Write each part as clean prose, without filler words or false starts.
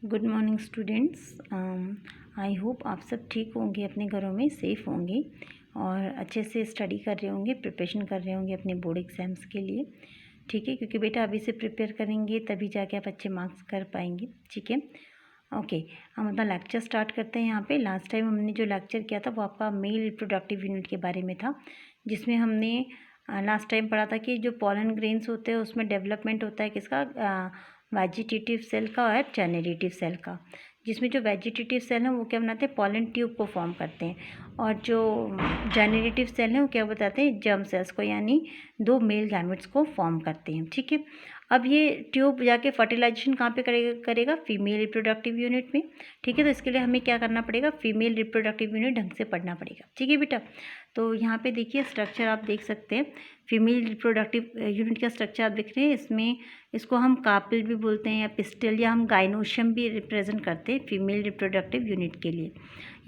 Good morning students. I hope आप सब ठीक होंगे, अपने घरों में सेफ़ होंगे और अच्छे से स्टडी कर रहे होंगे, प्रिपरेशन कर रहे होंगे अपने बोर्ड एग्ज़ाम्स के लिए। ठीक है, क्योंकि बेटा अभी से प्रिपेयर करेंगे तभी जाके आप अच्छे मार्क्स कर पाएंगे। ठीक है, ओके। हम अपना लेक्चर स्टार्ट करते हैं। यहाँ पे लास्ट टाइम हमने जो लेक्चर किया था वो आपका मेल रिप्रोडक्टिव यूनिट के बारे में था, जिसमें हमने लास्ट टाइम पढ़ा था कि जो पॉलन ग्रेन्स होते हैं उसमें डेवलपमेंट होता है किसका, वेजिटेटिव सेल का और जेनरेटिव सेल का। जिसमें जो वेजिटेटिव सेल हैं वो क्या बनाते हैं, पॉलन ट्यूब को फॉर्म करते हैं, और जो जेनरेटिव सेल हैं वो क्या बताते हैं, जर्म सेल्स को, यानी दो मेल गैमेट्स को फॉर्म करते हैं। ठीक है, अब ये ट्यूब जाके फर्टिलाइजेशन कहाँ पे करेगा, फीमेल रिप्रोडक्टिव यूनिट में। ठीक है, तो इसके लिए हमें क्या करना पड़ेगा, फीमेल रिप्रोडक्टिव यूनिट ढंग से पढ़ना पड़ेगा। ठीक है बेटा, तो यहाँ पे देखिए स्ट्रक्चर आप देख सकते हैं, फीमेल रिप्रोडक्टिव यूनिट का स्ट्रक्चर आप देख रहे हैं। इसमें इसको हम कार्पेल भी बोलते हैं या पिस्टल, या हम गाइनोशियम भी रिप्रेजेंट करते हैं फीमेल रिप्रोडक्टिव यूनिट के लिए।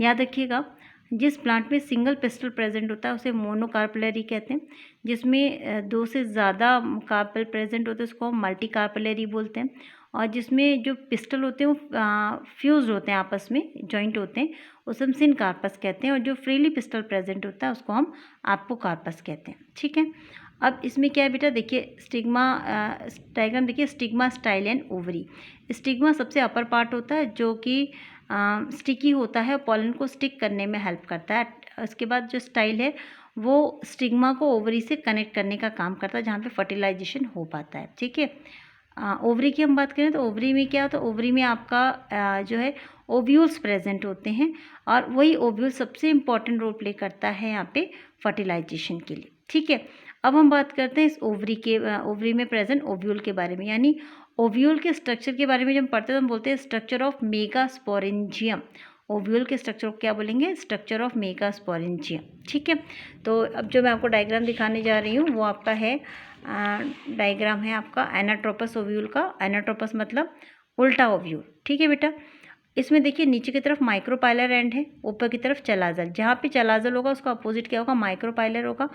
याद रखिएगा, जिस प्लांट में सिंगल पिस्टल प्रेजेंट होता है उसे मोनोकार्पेलरी कहते हैं। जिसमें दो से ज़्यादा कार्पेल प्रेजेंट होते हैं उसको हम मल्टी कार्पेलरी बोलते हैं। और जिसमें जो पिस्टल होते हैं वो फ्यूज होते हैं, आपस में जॉइंट होते हैं, उसे हम सिन कार्पस कहते हैं। और जो फ्रीली पिस्टल प्रेजेंट होता है उसको हम एपोकार्पस कहते हैं। ठीक है, अब इसमें क्या है बेटा, देखिए स्टिग्मा डायग्राम देखिए, stigma, style and ovary. Stigma सबसे अपर पार्ट होता है जो कि स्टिकी होता है, पॉलन को स्टिक करने में हेल्प करता है। उसके बाद जो स्टाइल है वो स्टिग्मा को ओवरी से कनेक्ट करने का काम करता है, जहाँ पे फर्टिलाइजेशन हो पाता है। ठीक है, ओवरी की हम बात करें तो ओवरी में क्या होता है, ओवरी में आपका जो है ओव्यूल्स प्रेजेंट होते हैं, और वही ओव्यूल सबसे इम्पॉर्टेंट रोल प्ले करता है यहाँ पे फर्टिलाइजेशन के लिए। ठीक है, अब हम बात करते हैं इस ओवरी में प्रेजेंट ओव्यूल के बारे में, यानी ओव्यूल के स्ट्रक्चर के बारे में जब हम पढ़ते हैं तो हम बोलते हैं स्ट्रक्चर ऑफ मेगास्पोरेंजियम। ओव्यूल के स्ट्रक्चर को क्या बोलेंगे, स्ट्रक्चर ऑफ मेगास्पोरेंजियम। ठीक है, तो अब जो मैं आपको डायग्राम दिखाने जा रही हूँ वो आपका है, डायग्राम है आपका एनाट्रोपस ओव्यूल का। एनाट्रोपस मतलब उल्टा ओव्यूल। ठीक है बेटा, इसमें देखिए नीचे की तरफ माइक्रोपाइलर एंड है, ऊपर की तरफ चलाजल। जहाँ पे चलाजल होगा उसका अपोजिट क्या होगा, माइक्रोपाइलर होगा,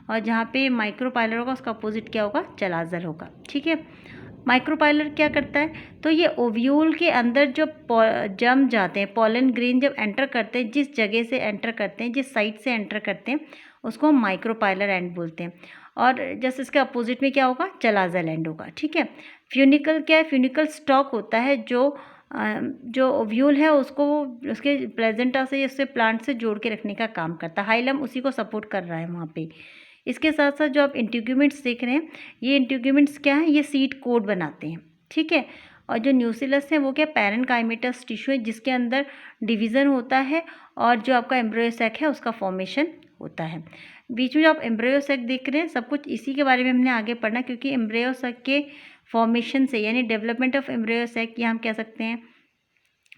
और जहाँ पे माइक्रोपाइलर होगा उसका अपोजिट क्या होगा, चलाजल होगा। ठीक है, माइक्रोपाइलर क्या करता है, तो ये ओव्यूल के अंदर जो जम जाते हैं, पॉलन ग्रेन जब एंटर करते हैं, जिस जगह से एंटर करते हैं, जिस साइड से एंटर करते हैं, उसको हम माइक्रोपाइलर एंड बोलते हैं। और जैसे इसके अपोजिट में क्या होगा, चलाजल एंड होगा। ठीक है, फ्यूनिकल क्या है, फ्यूनिकल स्टॉक होता है जो ओव्यूल है उसको उसके प्लेजेंटा से, उससे प्लांट से जोड़ के रखने का काम करता है। हाइलम उसी को सपोर्ट कर रहा है वहाँ पे। इसके साथ साथ जो आप इंट्यूग्यूमेंट्स देख रहे हैं, ये इंट्यूग्यूमेंट्स क्या है, ये सीड कोड बनाते हैं। ठीक है, और जो न्यूसिलस है वो क्या, पैरेनकाइमेटस टिश्यू है जिसके अंदर डिवीज़न होता है, और जो आपका एम्ब्रियो सैक है उसका फॉर्मेशन होता है। बीच में जो आप एम्ब्रियो सैक देख रहे हैं, सब कुछ इसी के बारे में हमने आगे पढ़ना, क्योंकि एम्ब्रियो सैक के फॉर्मेशन से, यानी डेवलपमेंट ऑफ एम्ब्रियो सैक, या हम कह सकते हैं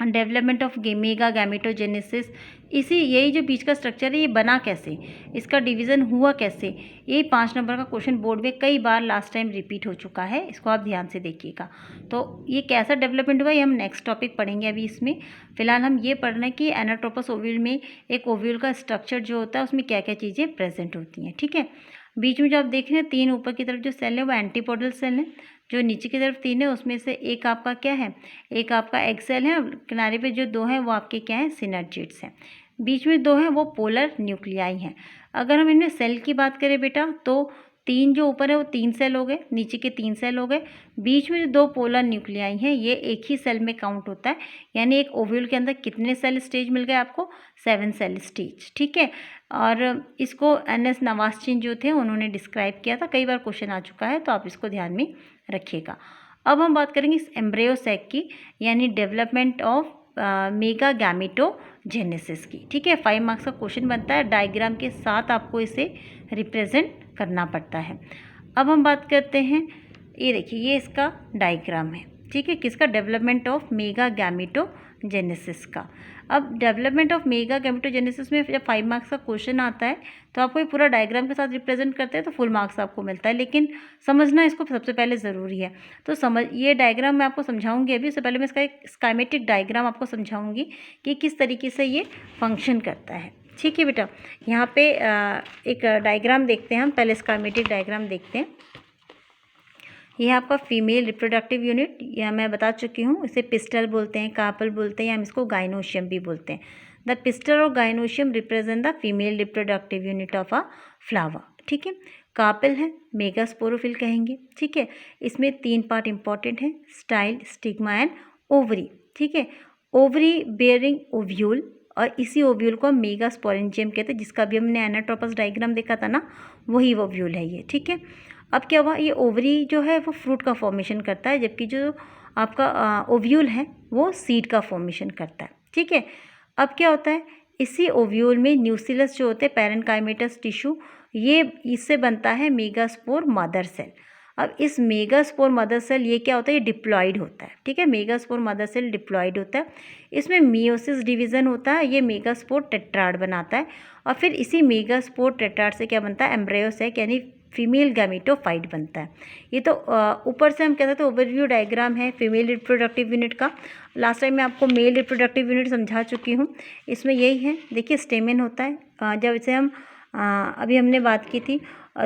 डेवलपमेंट ऑफ गेमेगा गैमेटोजेनेसिस, यही जो बीच का स्ट्रक्चर है ये बना कैसे, इसका डिवीज़न हुआ कैसे, ये 5 नंबर का क्वेश्चन बोर्ड में कई बार लास्ट टाइम रिपीट हो चुका है, इसको आप ध्यान से देखिएगा। तो ये कैसा डेवलपमेंट हुआ ये हम नेक्स्ट टॉपिक पढ़ेंगे। अभी इसमें फिलहाल हम ये पढ़ रहे हैं कि एनाट्रोपस ओव्यूल में एक ओव्यूल का स्ट्रक्चर जो होता है उसमें क्या क्या चीज़ें प्रेजेंट होती हैं। ठीक है, बीच में जो आप देख रहे हैं 3 ऊपर की तरफ जो सेल है वो एंटीपोडल सेल है, जो नीचे की तरफ 3 है उसमें से एक आपका क्या है, एक आपका एग सेल है, किनारे पे जो 2 हैं वो आपके क्या हैं, सिनर्जिड्स हैं। बीच में 2 हैं वो पोलर न्यूक्लियाई हैं। अगर हम इनमें सेल की बात करें बेटा, तो 3 जो ऊपर है वो 3 सेल हो गए, नीचे के 3 सेल हो गए, बीच में जो 2 पोलर न्यूक्लियाई हैं ये एक ही सेल में काउंट होता है। यानी एक ओव्यूल के अंदर कितने सेल स्टेज मिल गए आपको, 7 सेल स्टेज। ठीक है, और इसको एन.एस. नवास्चिन जो थे उन्होंने डिस्क्राइब किया था, कई बार क्वेश्चन आ चुका है, तो आप इसको ध्यान में रखिएगा। अब हम बात करेंगे इस एम्ब्रियो सैक की, यानी डेवलपमेंट ऑफ मेगा गैमेटोजेनेसिस की। ठीक है, 5 मार्क्स का क्वेश्चन बनता है, डायग्राम के साथ आपको इसे रिप्रेजेंट करना पड़ता है। अब हम बात करते हैं, ये देखिए ये इसका डायग्राम है। ठीक है, किसका, डेवलपमेंट ऑफ मेगा गैमेटोजेनेसिस का। अब डेवलपमेंट ऑफ मेगा गैमेटोजेनेसिस में जब 5 मार्क्स का क्वेश्चन आता है तो आपको ये पूरा डायग्राम के साथ रिप्रेजेंट करते हैं तो फुल मार्क्स आपको मिलता है, लेकिन समझना इसको सबसे पहले ज़रूरी है। तो ये डायग्राम मैं आपको समझाऊंगी अभी, उससे पहले मैं इसका एक स्कीमेटिक डायग्राम आपको समझाऊंगी कि किस तरीके से ये फंक्शन करता है। ठीक है बेटा, यहाँ पे एक डायग्राम देखते हैं हम, पहले स्कीमेटिक डायग्राम देखते हैं। ये आपका फीमेल रिप्रोडक्टिव यूनिट, यह मैं बता चुकी हूँ। इसे पिस्टल बोलते हैं, कार्पल बोलते हैं, या हम इसको गाइनोशियम भी बोलते हैं। द पिस्टल और gynoecium represent the female reproductive unit of a flower. ठीक है, कार्पेल है, मेगास्पोरोफिल कहेंगे। ठीक है, इसमें 3 पार्ट इंपॉर्टेंट हैं, स्टाइल, स्टिग्मा एंड ओवरी। ठीक है, ओवरी बेयरिंग ओव्यूल, और इसी ओव्यूल को हम मेगास्पोरेंजियम कहते हैं, जिसका भी हमने एनाटोपस डायग्राम देखा था ना, वही ओव्यूल है ये। ठीक है, अब क्या हुआ, ये ओवरी जो है वो फ्रूट का फॉर्मेशन करता है, जबकि जो आपका ओव्यूल है वो सीड का फॉर्मेशन करता है। ठीक है, अब क्या होता है, इसी ओव्यूल में न्यूक्लियस जो होते हैं, पैरेन्काइमेटस टिश्यू, ये इससे बनता है मेगास्पोर मदर सेल। अब इस मेगास्पोर मदर सेल ये क्या होता है, ये डिप्लॉइड होता है। ठीक है, मेगास्पोर मदर सेल डिप्लॉइड होता है, इसमें मियोसिस डिवीज़न होता है, ये मेगास्पोर टेट्राड बनाता है, और फिर इसी मेगास्पोर टेट्राड से क्या बनता है, एम्ब्रायोसैक यानी फीमेल गैमेटोफाइट बनता है। ये तो ऊपर से हम कहते थे ओवरव्यू डायग्राम है फीमेल रिप्रोडक्टिव यूनिट का। लास्ट टाइम मैं आपको मेल रिप्रोडक्टिव यूनिट समझा चुकी हूँ, इसमें यही है। देखिए स्टेमेन होता है, जब इसे हम अभी हमने बात की थी,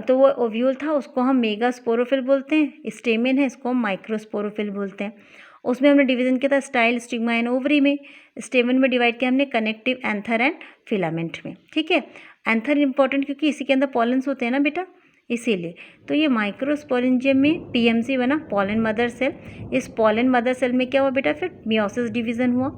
तो वो ओव्यूल था, उसको हम मेगास्पोरोफिल बोलते हैं। स्टेमेन है, इसको हम माइक्रोस्पोरोफिल बोलते हैं। उसमें हमने डिवीजन किया था स्टाइल, स्टिग्मा एंड ओवरी में। स्टेमेन में डिवाइड किया हमने कनेक्टिव, एंथर एंड फिलामेंट में। ठीक है, एंथर इंपॉर्टेंट क्योंकि इसी के अंदर पॉलेंस होते हैं ना बेटा, इसीलिए। तो ये माइक्रोस्पोरेंजियम में पीएमसी बना, पॉलन मदर सेल। इस पॉलन मदर सेल में क्या हुआ बेटा, फिर मियोसिस डिवीज़न हुआ।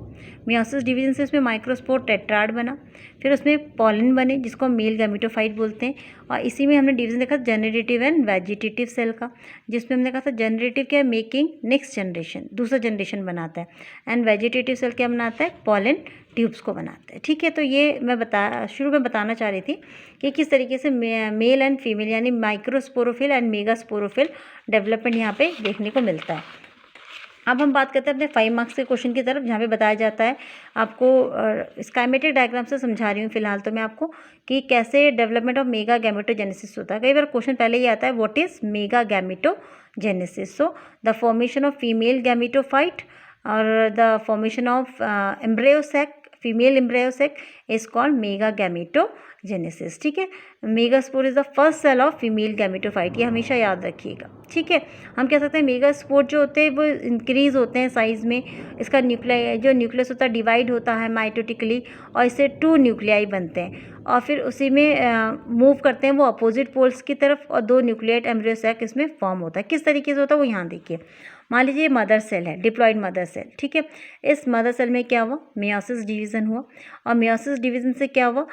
मियोसिस डिवीज़न से इसमें माइक्रोस्पोर टेट्राड बना, फिर उसमें पॉलन बने, जिसको हम मेल गैमेटोफाइट बोलते हैं। और इसी में हमने डिवीज़न देखा जनरेटिव एंड वेजिटेटिव सेल का, जिसमें हमने कहा था जनरेटिव क्या है, मेकिंग नेक्स्ट जनरेशन, दूसरा जनरेशन बनाता है, एंड वेजिटेटिव सेल क्या बनाता है, पॉलन ट्यूब्स को बनाते हैं। ठीक है, तो ये मैं शुरू में बताना चाह रही थी कि किस तरीके से मेल एंड फीमेल यानी माइक्रोस्पोरोफिल एंड मेगास्पोरोफिल डेवलपमेंट यहाँ पे देखने को मिलता है। अब हम बात करते हैं अपने 5 मार्क्स के क्वेश्चन की तरफ, जहाँ पे बताया जाता है आपको, स्कीमेटिक डायग्राम से समझा रही हूँ फिलहाल तो मैं आपको, कि कैसे डेवलपमेंट ऑफ मेगा गैमेटोजेनेसिस होता है। कई बार क्वेश्चन पहले ही आता है, what is mega gametogenesis. So the formation of female gametophyte और the formation of embryo sac, female embryo sac is called mega gametogenesis. ठीक है, megaspore is the first cell of female gametophyte, ये हमेशा याद रखिएगा। ठीक है, हम कह सकते हैं मेगास्पोर जो होते हैं वो इंक्रीज होते हैं साइज़ में, इसका न्यूक्लियस होता है डिवाइड होता है माइटोटिकली, और इससे 2 न्यूक्लियाई बनते हैं, और फिर उसी में मूव करते हैं वो अपोजिट पोल्स की तरफ, और 2 न्यूक्लिएट एम्ब्रियोसैक इसमें फॉर्म होता है। किस तरीके से होता है वो यहाँ देखिए। मान लीजिए मदर सेल है, डिप्लॉइड मदर सेल। ठीक है, इस मदर सेल में क्या हुआ, मियोसिस डिवीज़न हुआ, और मियोसिस डिवीज़न से क्या हुआ,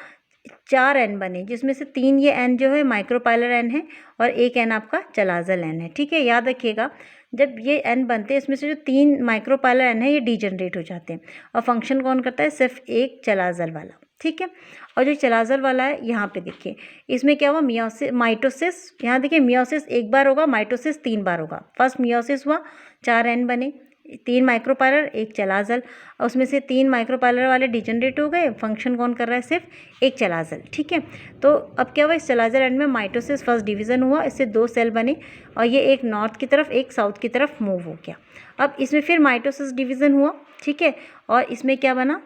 4 एन बने, जिसमें से 3 ये एन जो है माइक्रोपाइलर एन है, और 1 एन आपका चलाजल एन है। ठीक है, याद रखिएगा जब ये एन बनते हैं, इसमें से जो 3 माइक्रोपाइलर एन है ये डीजनरेट हो जाते हैं, और फंक्शन कौन करता है, सिर्फ एक चलाजल वाला। ठीक है, और जो चलाजल वाला है यहाँ पे देखिए, इसमें क्या हुआ, माइटोसिस, यहाँ देखिए मियोसिस 1 बार होगा, माइटोसिस 3 बार होगा। फर्स्ट मियोसिस हुआ, 4 एन बने, 3 माइक्रोपाइलर 1 चलाजल, और उसमें से 3 माइक्रोपाइलर वाले डिजनरेट हो गए, फंक्शन कौन कर रहा है, सिर्फ एक चलाजल। ठीक है, तो अब क्या हुआ, इस चलाजल एंड में माइटोसिस फर्स्ट डिवीज़न हुआ, इससे 2 सेल बने, और ये एक नॉर्थ की तरफ एक साउथ की तरफ मूव हो गया। अब इसमें फिर माइटोसिस डिवीज़न हुआ। ठीक है, और इसमें क्या बना,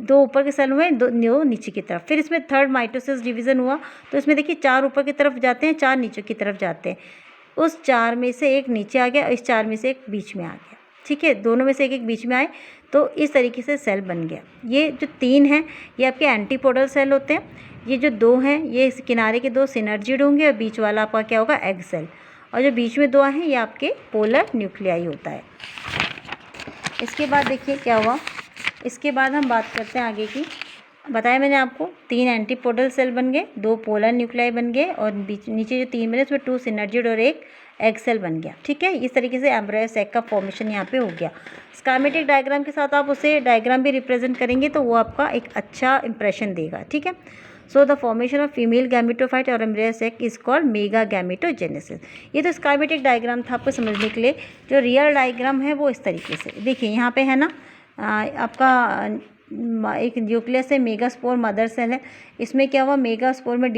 2 ऊपर के सेल हुए, 2 नीचे की तरफ। फिर इसमें थर्ड माइटोसिस डिवीज़न हुआ, तो इसमें देखिए 4 ऊपर की तरफ जाते हैं, 4 नीचे की तरफ जाते हैं। उस 4 में से एक नीचे आ गया, और इस 4 में से एक बीच में आ गया। ठीक है, दोनों में से एक बीच में आए, तो इस तरीके से सेल बन गया। ये जो 3 हैं ये आपके एंटीपोडल सेल होते हैं, ये जो 2 हैं ये इस किनारे के 2 सिनर्जिड होंगे, और बीच वाला आपका क्या होगा, एग सेल, और जो बीच में 2 हैं ये आपके पोलर न्यूक्लियाई होता है। इसके बाद देखिए क्या हुआ, इसके बाद हम बात करते हैं आगे की। बताया मैंने आपको 3 एंटीपोडल सेल बन गए, 2 पोलर न्यूक्लियाई बन गए, और बीच नीचे जो 3 बने उसमें 2 सिनर्जिड और एक एग सेल बन गया। ठीक है, इस तरीके से एम्ब्रायोसैक का फॉर्मेशन यहाँ पे हो गया। स्कीमेटिक डायग्राम के साथ आप उसे डायग्राम भी रिप्रेजेंट करेंगे तो वो आपका एक अच्छा इंप्रेशन देगा। ठीक है, so the formation of female gametophyte और embryo sac is called mega gametogenesis. ये तो स्कीमेटिक डायग्राम था आपको समझने के लिए। जो रियल डायग्राम है वो इस तरीके से देखिए, यहाँ पे है ना आपका एक न्यूक्लियस है, मेगास्पोर मदर सेल है, इसमें क्या हुआ, मेगास्पोर में